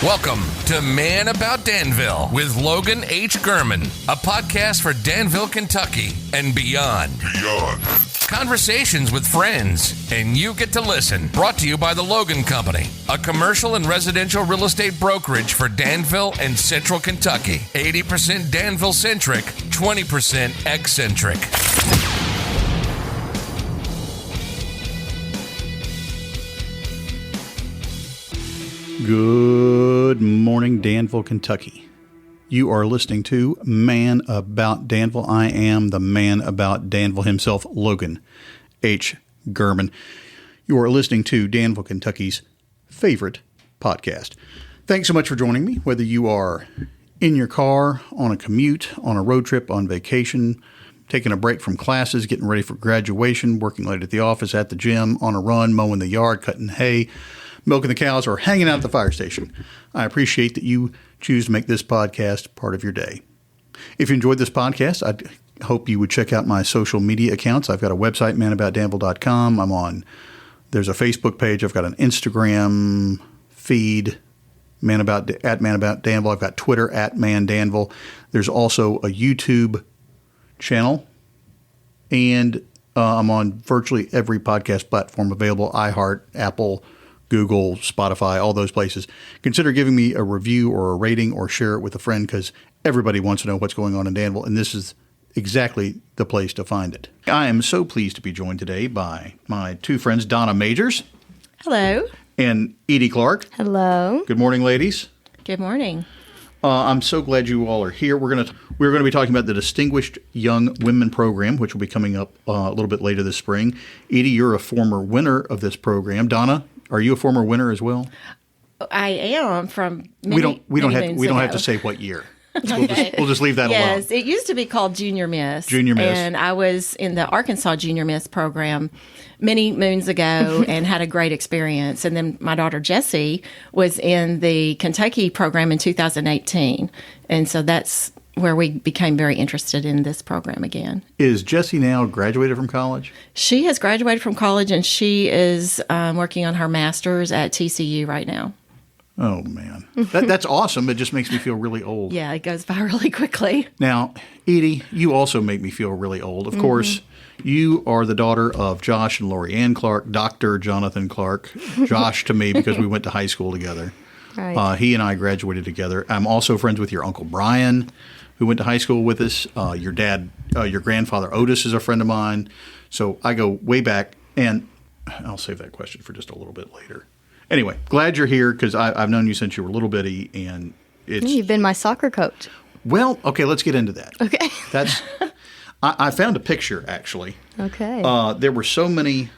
Welcome to Man About Danville with Logan H. Gurman, a podcast for Danville, Kentucky and beyond. Conversations with friends, and you get to listen. Brought to you by the Logan Company, a commercial and residential real estate brokerage for Danville and Central Kentucky. 80% Danville-centric, 20% eccentric. Good morning, Danville, Kentucky. You are listening to Man About Danville. I am the man about Danville himself, Logan H. Gurman. You are listening to Danville, Kentucky's favorite podcast. Thanks so much for joining me, whether you are in your car, on a commute, on a road trip, on vacation, taking a break from classes, getting ready for graduation, working late at the office, at the gym, on a run, mowing the yard, cutting hay, milking the cows, or hanging out at the fire station. I appreciate that you choose to make this podcast part of your day. If you enjoyed this podcast, I hope you would check out my social media accounts. I've got a website, ManAboutDanville.com. There's a Facebook page. I've got an Instagram feed, at ManAboutDanville. I've got Twitter, at ManDanville. There's also a YouTube channel. And I'm on virtually every podcast platform available, iHeart, Apple, Google, Spotify, all those places. Consider giving me a review or a rating or share it with a friend because everybody wants to know what's going on in Danville, and this is exactly the place to find it. I am so pleased to be joined today by my two friends, Donna Majors. Hello. And Edie Clark. Hello. Good morning, ladies. Good morning. I'm so glad you all are here. We're going to be talking about the Distinguished Young Women Program, which will be coming up a little bit later this spring. Edie, you're a former winner of this program. Donna, are you a former winner as well? I am from many, we don't many have to say what year. Okay. We'll just leave that alone. Yes, it used to be called Junior Miss. Junior Miss. And I was in the Arkansas Junior Miss program many moons ago and had a great experience. And then my daughter Jessie was in the Kentucky program in 2018. And so that's where we became very interested in this program again. Is Jessie now graduated from college? She has graduated from college, and she is working on her master's at TCU right now. Oh, man. That's awesome. It just makes me feel really old. Yeah, it goes by really quickly. Now, Edie, you also make me feel really old. Of course, you are the daughter of Josh and Lori Ann Clark, Dr. Jonathan Clark. Josh to me because we went to high school together. Right. He and I graduated together. I'm also friends with your Uncle Brian, who went to high school with us. Your dad, your grandfather Otis is a friend of mine. So I go way back, and I'll save that question for just a little bit later. Anyway, glad you're here because I've known you since you were a little bitty, and you've been my soccer coach. Well, okay, let's get into that. Okay. I found a picture, actually. Okay. There were so many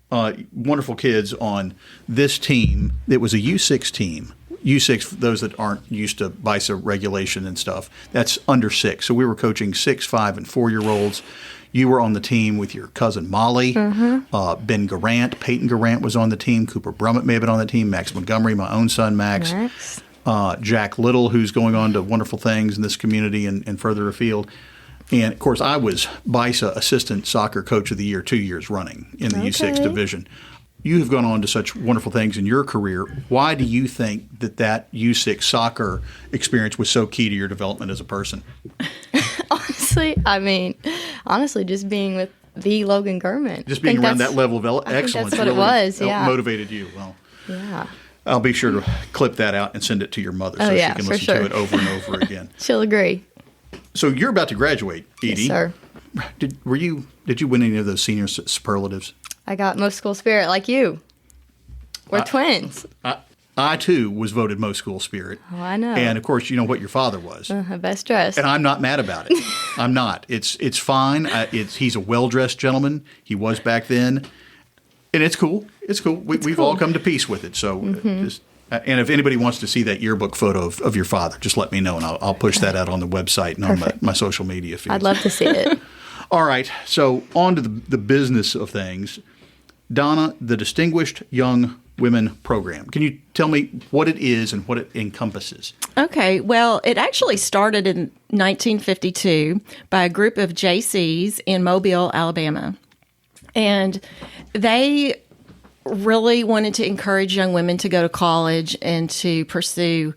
wonderful kids on this team. It was a U6 team. U6, for those that aren't used to BISA regulation and stuff, that's under 6. So we were coaching 6, 5, and 4-year-olds. You were on the team with your cousin Molly, Ben Garant, Peyton Garant was on the team, Cooper Brummett may have been on the team, Max Montgomery, my own son Max, Jack Little, who's going on to wonderful things in this community and further afield. And, of course, I was BISA Assistant Soccer Coach of the Year 2 years running in the U6 division. You have gone on to such wonderful things in your career. Why do you think that U6 soccer experience was so key to your development as a person? Honestly, just being with the Logan Gurman. Just being around that level of excellence. That's what it was, yeah. Motivated you. Well, yeah. I'll be sure to clip that out and send it to your mother so she can listen to it over and over again. She'll agree. So you're about to graduate, Edie. Yes, sir. Did you win any of those senior superlatives? I got most school spirit like you. We're twins. I, too, was voted most school spirit. Oh, I know. And, of course, you know what your father was. Best dressed. And I'm not mad about it. I'm not. It's fine. He's a well-dressed gentleman. He was back then. And it's cool. It's cool. We've all come to peace with it. So, and if anybody wants to see that yearbook photo of your father, just let me know, and I'll push that out on the website and on my social media feeds. I'd love to see it. All right. So, on to the business of things. Donna, the Distinguished Young Women Program. Can you tell me what it is and what it encompasses? Okay. Well, it actually started in 1952 by a group of JCs in Mobile, Alabama. And they really wanted to encourage young women to go to college and to pursue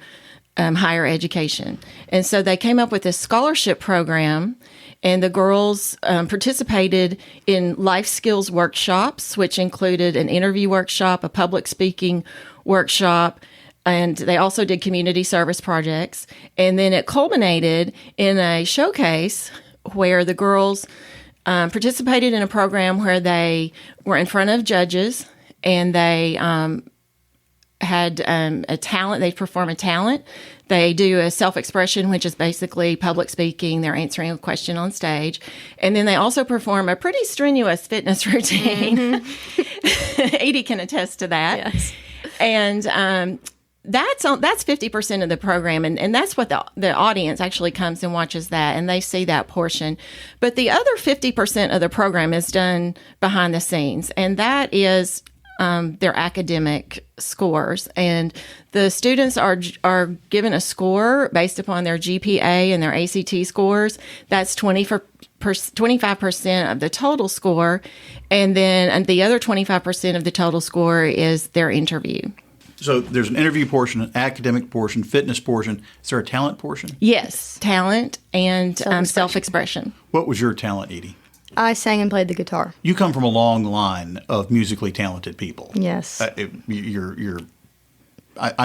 higher education. And so they came up with this scholarship program, and the girls participated in life skills workshops, which included an interview workshop, a public speaking workshop, and they also did community service projects. And then it culminated in a showcase where the girls participated in a program where they were in front of judges, and they had a talent. They perform a talent. They do a self-expression, which is basically public speaking. They're answering a question on stage. And then they also perform a pretty strenuous fitness routine. Edie can attest to that. Yes. And that's 50% of the program. And that's what the audience actually comes and watches that, and they see that portion. But the other 50% of the program is done behind the scenes, and that is their academic scores. And the students are given a score based upon their GPA and their ACT scores. That's 25% of the total score. And then the other 25% of the total score is their interview. So there's an interview portion, an academic portion, fitness portion. Is there a talent portion? Yes, talent and self-expression. What was your talent, Edie? I sang and played the guitar. You come from a long line of musically talented people. Yes. I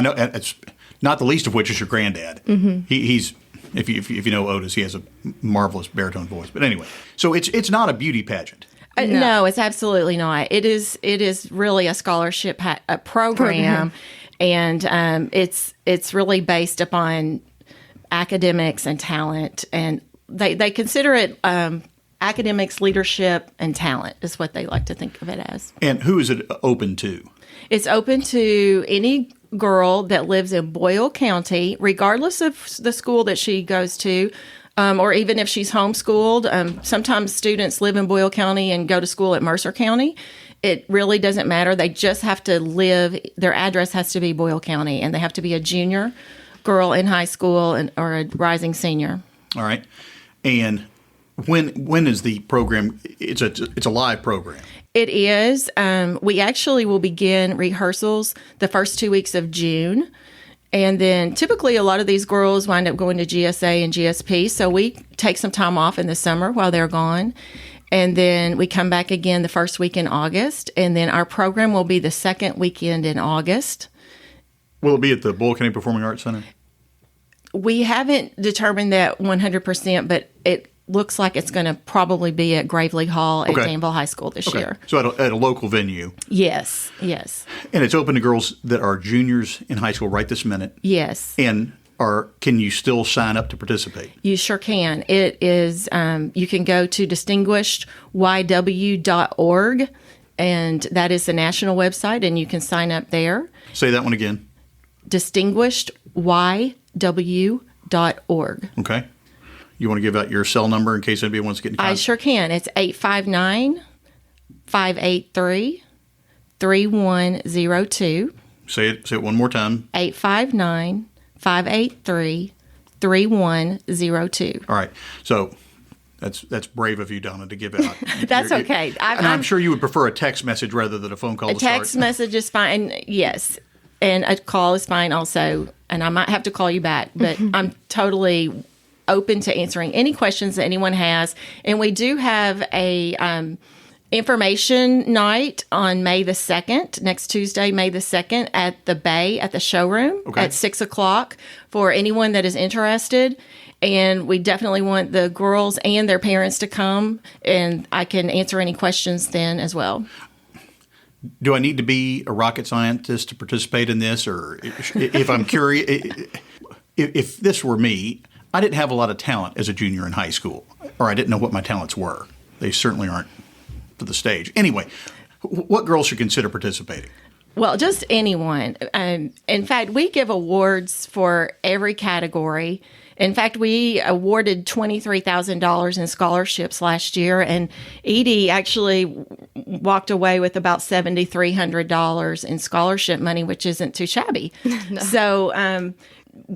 know it's not the least of which is your granddad. Mm-hmm. He's if you know Otis, he has a marvelous baritone voice. But anyway, so it's not a beauty pageant. No, it's absolutely not. It is really a scholarship program, and it's really based upon academics and talent, and they consider it academics, leadership, and talent is what they like to think of it as. And who is it open to? It's open to any girl that lives in Boyle County, regardless of the school that she goes to. Or even if she's homeschooled. Sometimes students live in Boyle County and go to school at Mercer County. It really doesn't matter. They just have to live, their address has to be Boyle County, and they have to be a junior girl in high school or a rising senior. All right. And when is the program? It's a live program. It is. We actually will begin rehearsals the first 2 weeks of June. And then typically a lot of these girls wind up going to GSA and GSP. So we take some time off in the summer while they're gone. And then we come back again the first week in August. And then our program will be the second weekend in August. Will it be at the Boyle County Performing Arts Center? We haven't determined that 100%, but it looks like it's going to probably be at Gravely Hall at Danville High School this year. So at a local venue. Yes. And it's open to girls that are juniors in high school right this minute. Yes. And can you still sign up to participate? You sure can. It is, you can go to distinguishedyw.org, and that is the national website, and you can sign up there. Say that one again. distinguishedyw.org. Okay. You want to give out your cell number in case anybody wants to get in contact? I sure can. It's 859-583-3102. Say it one more time. 859-583-3102. All right. So that's brave of you, Donna, to give out. That's okay. I'm sure you would prefer a text message rather than a phone call. A text message is fine. Yes. And a call is fine also. And I might have to call you back, but I'm totally open to answering any questions that anyone has. And we do have a information night on May the 2nd, next Tuesday, May the 2nd, at the Bay, at the showroom at 6 o'clock for anyone that is interested. And we definitely want the girls and their parents to come, and I can answer any questions then as well. Do I need to be a rocket scientist to participate in this? Or if I'm curious, if this were me, I didn't have a lot of talent as a junior in high school, or I didn't know what my talents were. They certainly aren't for the stage. Anyway, what girls should consider participating? Well, just anyone. In fact, we give awards for every category. In fact, we awarded $23,000 in scholarships last year, and Edie actually walked away with about $7,300 in scholarship money, which isn't too shabby. No. So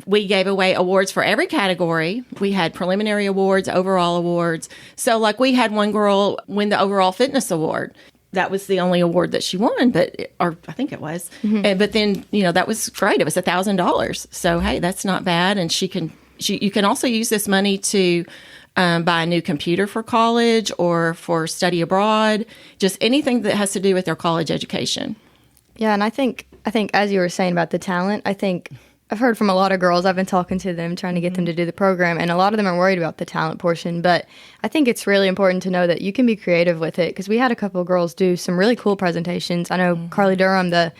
we gave away awards for every category. We had preliminary awards, overall awards. So like we had one girl win the overall fitness award. that was the only award that she won, or I think it was. But then, that was great. It was $1,000. So, hey, that's not bad. And you can also use this money to buy a new computer for college or for study abroad, just anything that has to do with their college education. Yeah, and I think as you were saying about the talent, I think I've heard from a lot of girls. I've been talking to them, trying to get them to do the program, and a lot of them are worried about the talent portion. But I think it's really important to know that you can be creative with it, because we had a couple of girls do some really cool presentations. I know Carly Durham, the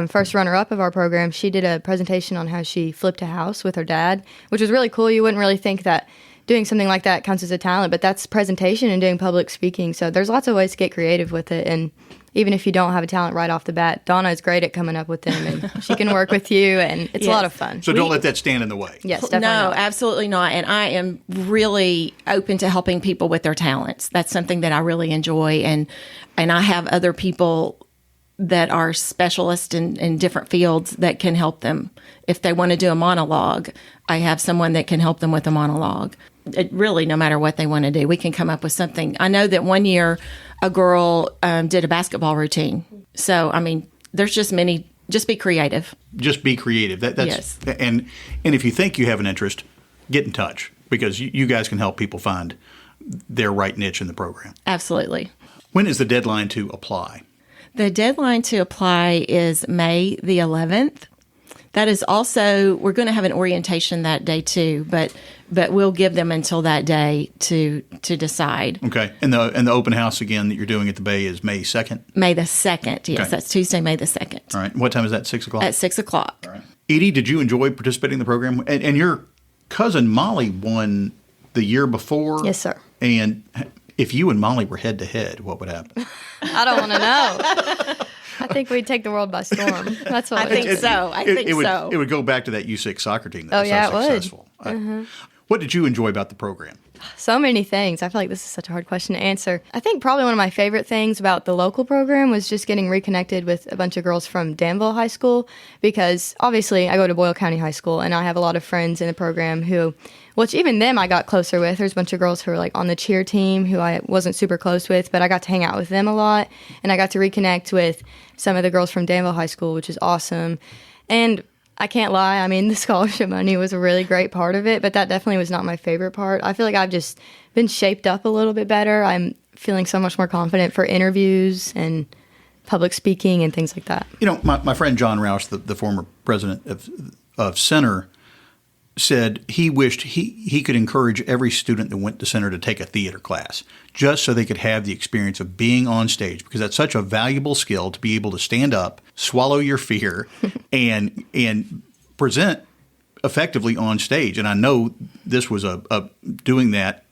first runner-up of our program, she did a presentation on how she flipped a house with her dad, which was really cool. You wouldn't really think that doing something like that counts as a talent, but that's presentation and doing public speaking. So there's lots of ways to get creative with it. And even if you don't have a talent right off the bat, Donna is great at coming up with them, and she can work with you, and it's a lot of fun. So don't let that stand in the way. Yes, definitely No, not. absolutely not. And I am really open to helping people with their talents. That's something that I really enjoy. And I have other people that are specialists in different fields that can help them. If they want to do a monologue, I have someone that can help them with a monologue. It really, no matter what they want to do, we can come up with something. I know that one year a girl did a basketball routine. So, there's just be creative. Just be creative. That's yes. And if you think you have an interest, get in touch, because you guys can help people find their right niche in the program. Absolutely. When is the deadline to apply? The deadline to apply is May the 11th. That is also, we're going to have an orientation that day too, but we'll give them until that day to decide. Okay. And the open house again that you're doing at the Bay is May 2nd? May the 2nd, yes. Okay. That's Tuesday, May the 2nd. All right. What time is that, 6 o'clock? At 6 o'clock. All right. Edie, did you enjoy participating in the program? And your cousin Molly won the year before? Yes, sir. And if you and Molly were head-to-head, what would happen? I don't want to know. I think we'd take the world by storm. That's what I think so. It would go back to that U6 soccer team that was yeah, so it would. successful. What did you enjoy about the program? So many things. I feel like this is such a hard question to answer. I think probably one of my favorite things about the local program was just getting reconnected with a bunch of girls from Danville High School, because obviously I go to Boyle County High School, and I have a lot of friends in the program which even them I got closer with. There's a bunch of girls who are like on the cheer team who I wasn't super close with, but I got to hang out with them a lot, and I got to reconnect with some of the girls from Danville High School, which is awesome. And I can't lie, the scholarship money was a really great part of it, but that definitely was not my favorite part. I feel like I've just been shaped up a little bit better. I'm feeling so much more confident for interviews and public speaking and things like that. My friend John Roush, the former president of Center, said he wished he could encourage every student that went to Center to take a theater class, just so they could have the experience of being on stage, because that's such a valuable skill to be able to stand up, swallow your fear, and present effectively on stage. And I know this was doing that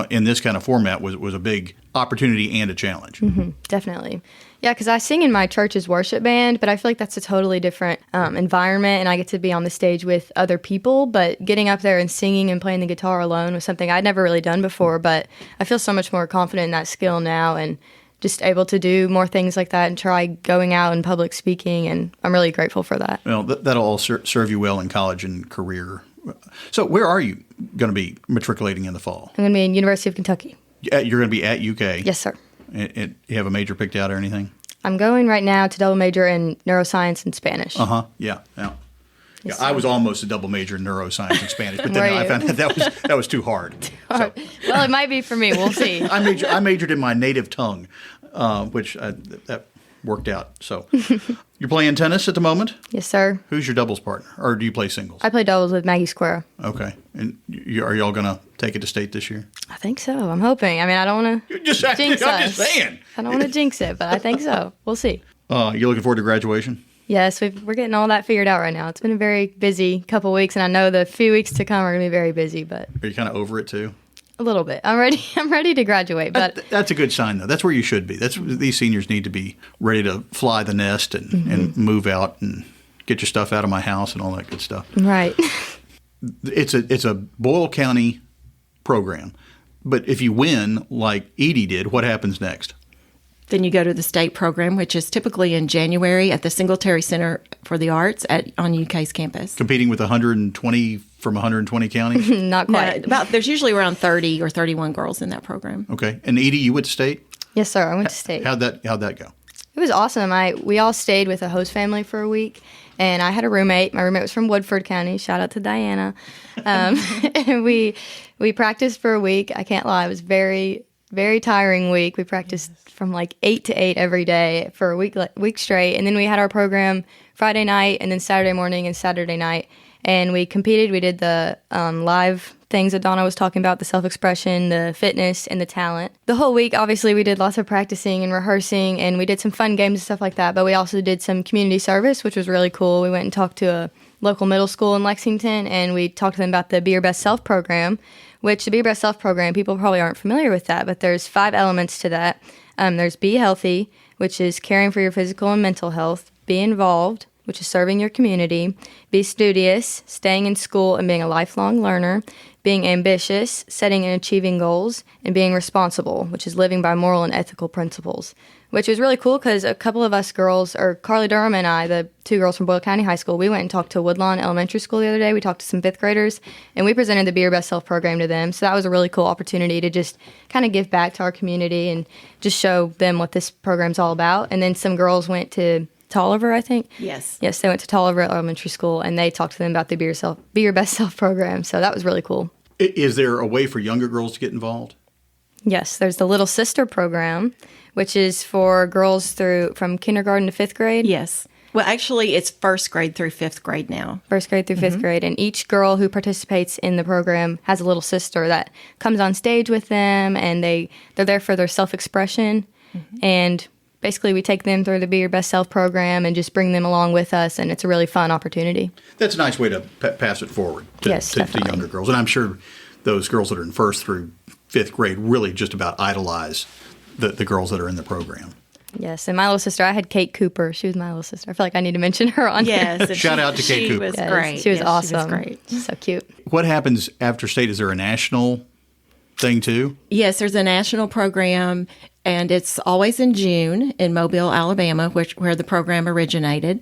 in this kind of format was a big opportunity and a challenge. Mm-hmm, definitely. Yeah, because I sing in my church's worship band, but I feel like that's a totally different environment, and I get to be on the stage with other people, but getting up there and singing and playing the guitar alone was something I'd never really done before, but I feel so much more confident in that skill now, and just able to do more things like that and try going out and public speaking, and I'm really grateful for that. Well, that'll all serve you well in college and career. So where are you going to be matriculating in the fall? I'm going to be in University of Kentucky. You're going to be at UK? Yes, sir. You have a major picked out or anything? I'm going right now to double major in neuroscience and Spanish. Yeah. Yes, I was almost a double major in neuroscience and Spanish, but then I found that was too hard. Well, it might be for me. We'll see. I majored in my native tongue, which that worked out. So you're playing tennis at the moment? Yes, sir. Who's your doubles partner, or do you play singles? I play doubles with Maggie Square. Okay. And are y'all going to take it to state this year? I think so. I'm hoping. I don't want to jinx us. I'm just saying. I don't want to jinx it, but I think so. We'll see. You looking forward to graduation? Yes, we're getting all that figured out right now. It's been a very busy couple weeks, and I know the few weeks to come are going to be very busy, but... Are you kind of over it, too? A little bit. I'm ready to graduate, but... That's a good sign, though. That's where you should be. These seniors need to be ready to fly the nest and move out and get your stuff out of my house and all that good stuff. Right. It's a Boyle County program, but if you win like Edie did, what happens next? Then you go to the state program, which is typically in January at the Singletary Center for the Arts on UK's campus. Competing with 120 from 120 counties? Not quite. No, there's usually around 30 or 31 girls in that program. Okay. And Edie, you went to state? Yes, sir. I went to state. How'd that go? It was awesome. We all stayed with a host family for a week, and I had a roommate. My roommate was from Woodford County. Shout out to Diana. And we practiced for a week. I can't lie. It was very, very tiring week. We practiced from like 8 to 8 every day for a week straight. And then we had our program Friday night and then Saturday morning and Saturday night. And we competed. We did the live things that Donna was talking about, the self-expression, the fitness, and the talent. The whole week, obviously, we did lots of practicing and rehearsing, and we did some fun games and stuff like that. But we also did some community service, which was really cool. We went and talked to a local middle school in Lexington, and we talked to them about the Be Your Best Self program, which the Be Your Best Self program, people probably aren't familiar with that, but there's 5 elements to that. There's Be Healthy, which is caring for your physical and mental health. Be Involved, which is serving your community. Be Studious, staying in school and being a lifelong learner. Being Ambitious, setting and achieving goals. And Being Responsible, which is living by moral and ethical principles. Which was really cool because a couple of us girls, or Carly Durham and I, the 2 girls from Boyle County High School, we went and talked to Woodlawn Elementary School the other day. We talked to some 5th graders, and we presented the Be Your Best Self program to them. So that was a really cool opportunity to just kind of give back to our community and just show them what this program's all about. And then some girls went to Tolliver, I think. Yes. Yes, they went to Tolliver Elementary School, and they talked to them about the Be Your Best Self program. So that was really cool. Is there a way for younger girls to get involved? Yes, there's the Little Sister program, which is for girls from kindergarten to 5th grade. Yes. Well, actually, it's 1st grade through 5th grade now. 1st grade through 5th grade. And each girl who participates in the program has a little sister that comes on stage with them, and they're there for their self-expression. And basically, we take them through the Be Your Best Self program and just bring them along with us, and it's a really fun opportunity. That's a nice way to pass it forward to younger girls. And I'm sure those girls that are in 1st through 5th grade really just about idolize the girls that are in the program. Yes, and my little sister, I had Kate Cooper. She was my little sister. I feel like I need to mention her on here. Yes. Shout out to Kate Cooper. She was great. She was awesome. She was great. So cute. What happens after state? Is there a national thing too? Yes, there's a national program, and it's always in June in Mobile, Alabama, where the program originated.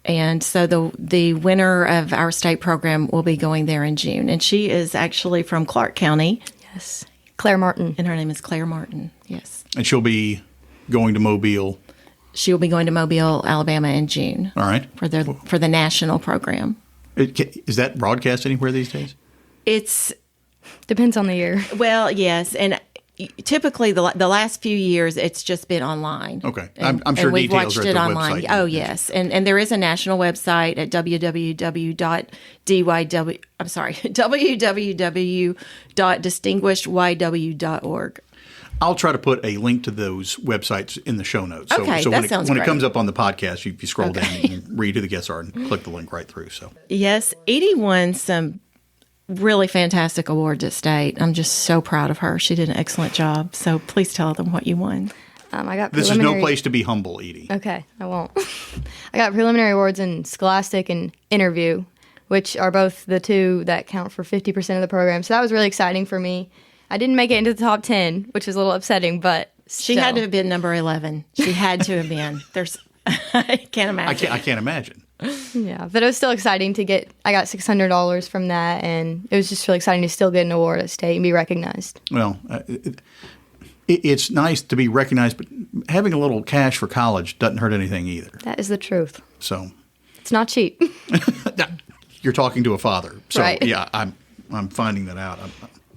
And so the winner of our state program will be going there in June. And she is actually from Clark County. Yes. Claire Martin. And her name is Claire Martin, yes. And she'll be going to Mobile. She'll be going to Mobile, Alabama in June. All right. For the national program. Is that broadcast anywhere these days? It's... Depends on the year. Well, yes. And typically the last few years, it's just been online. Okay. And, I'm sure we've details watched are at it the online. website. Oh, yes. And there is a national website at www.distinguishedYW.org. I'll try to put a link to those websites in the show notes. Okay, so that sounds when great. it comes up on the podcast, you scroll down and read who the guests are and click the link right through. So Yes, Edie won some really fantastic awards at state. I'm just so proud of her. She did an excellent job. So please tell them what you won. I got this is no place to be humble, Edie. Okay, I won't. I got preliminary awards in Scholastic and Interview, which are both the 2 that count for 50% of the program. So that was really exciting for me. I didn't make it into the top 10, which was a little upsetting, but She had to have been number 11. She had to have been. I can't imagine. I can't imagine. Yeah, but it was still exciting to get. I got $600 from that, and it was just really exciting to still get an award at state and be recognized. Well, it's nice to be recognized, but having a little cash for college doesn't hurt anything either. That is the truth. So it's not cheap. You're talking to a father, so right. Yeah, I'm finding that out.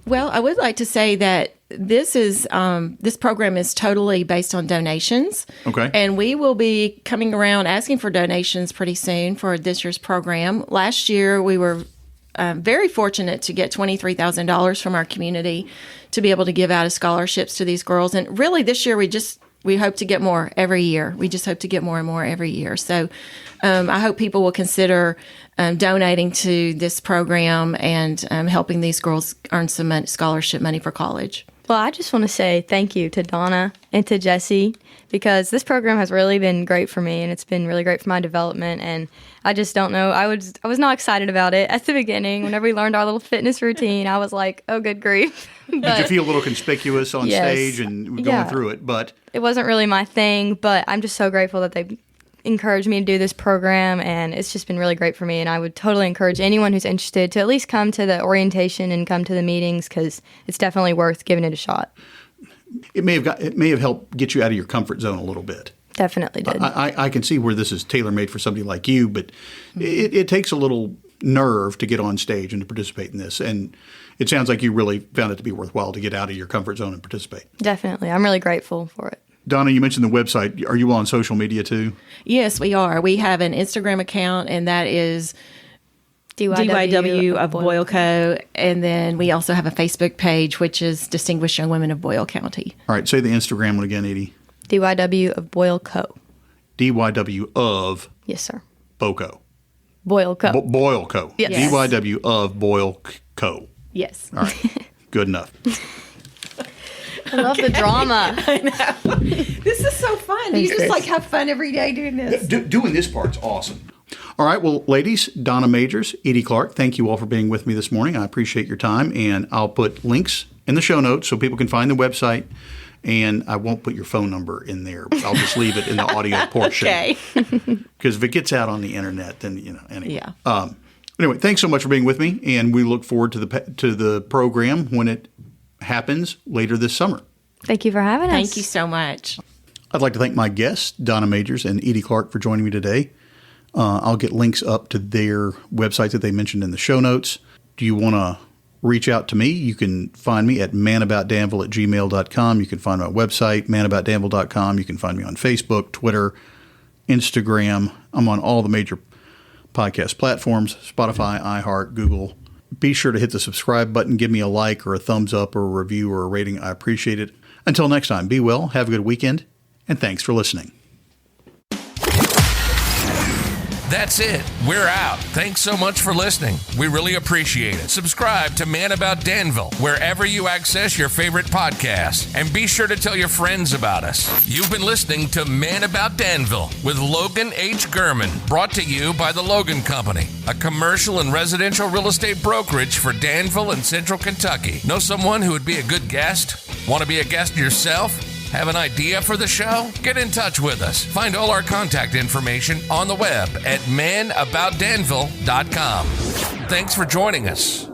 Well, I would like to say that this program is totally based on donations. Okay. And we will be coming around asking for donations pretty soon for this year's program. Last year, we were very fortunate to get $23,000 from our community to be able to give out as scholarships to these girls. And really, this year, we hope to get more every year. We just hope to get more and more every year. So I hope people will consider donating to this program and helping these girls earn some scholarship money for college. Well, I just want to say thank you to Donna and to Jesse, because this program has really been great for me, and it's been really great for my development. And I just don't know. I was not excited about it at the beginning. Whenever we learned our little fitness routine, I was like, oh, good grief. Did you feel a little conspicuous on stage and going through it? But it wasn't really my thing, but I'm just so grateful that they encouraged me to do this program, and it's just been really great for me. And I would totally encourage anyone who's interested to at least come to the orientation and come to the meetings, because it's definitely worth giving it a shot. it may have helped get you out of your comfort zone a little bit. Definitely did. I can see where this is tailor-made for somebody like you, but it takes a little nerve to get on stage and to participate in this. And it sounds like you really found it to be worthwhile to get out of your comfort zone and participate. Definitely. I'm really grateful for it. Donna, you mentioned the website. Are you on social media too? Yes, we are. We have an Instagram account, and that is DYW of Boyle Co. And then we also have a Facebook page, which is Distinguished Young Women of Boyle County. All right. Say the Instagram one again, Edie. DYW of Boyle Co. DYW of? Yes, sir. BOCO. Boyle Co. Boyle Co. Yes. DYW of Boyle Co. Yes. All right. Good enough. I love the drama. I know. This is so fun. You just have fun every day doing this. Doing this part's awesome. All right. Well, ladies, Donna Majors, Edie Clark, thank you all for being with me this morning. I appreciate your time, and I'll put links in the show notes so people can find the website, and I won't put your phone number in there. I'll just leave it in the audio portion. Okay. Because if it gets out on the internet, then, anyway. Yeah. Anyway, thanks so much for being with me, and we look forward to the program when it happens later this summer. Thank you for having us. Thank you so much. I'd like to thank my guests, Donna Majors and Edie Clark, for joining me today. I'll get links up to their websites that they mentioned in the show notes. Do you want to reach out to me? You can find me at ManAboutDanville@gmail.com. You can find my website, ManAboutDanville.com. You can find me on Facebook, Twitter, Instagram. I'm on all the major podcast platforms, Spotify, iHeart, Google. Be sure to hit the subscribe button. Give me a like or a thumbs up or a review or a rating. I appreciate it. Until next time, be well, have a good weekend, and thanks for listening. That's it. We're out. Thanks so much for listening. We really appreciate it. Subscribe to Man About Danville wherever you access your favorite podcasts, and be sure to tell your friends about us. You've been listening to Man About Danville with Logan H. Gurman, brought to you by the Logan Company, a commercial and residential real estate brokerage for Danville and Central Kentucky. Know someone who would be a good guest? Want to be a guest yourself? Have an idea for the show? Get in touch with us. Find all our contact information on the web at ManAboutDanville.com. Thanks for joining us.